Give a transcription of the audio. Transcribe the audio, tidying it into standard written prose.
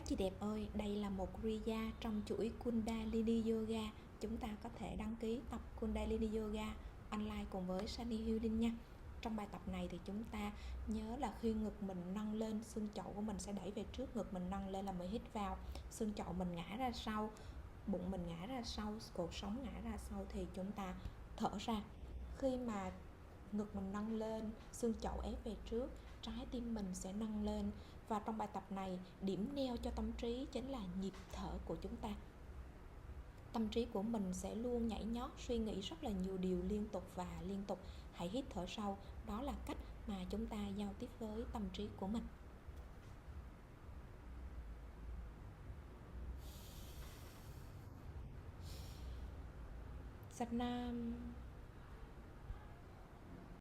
Các chị đẹp ơi, đây là một Kriya trong chuỗi Kundalini Yoga. Chúng ta có thể đăng ký tập Kundalini Yoga online cùng với Sunny Healing nha. Trong bài tập này thì chúng ta nhớ là khi ngực mình nâng lên, xương chậu của mình sẽ đẩy về trước, ngực mình nâng lên là mình hít vào, xương chậu mình ngã ra sau, bụng mình ngã ra sau, cột sống ngã ra sau thì chúng ta thở ra. Khi mà ngực mình nâng lên, xương chậu ép về trước, trái tim mình sẽ nâng lên. Và trong bài tập này, điểm neo cho tâm trí chính là nhịp thở của chúng ta. Tâm trí của mình sẽ luôn nhảy nhót, suy nghĩ rất là nhiều điều liên tục và liên tục. Hãy hít thở sâu, đó là cách mà chúng ta giao tiếp với tâm trí của mình. Satnam.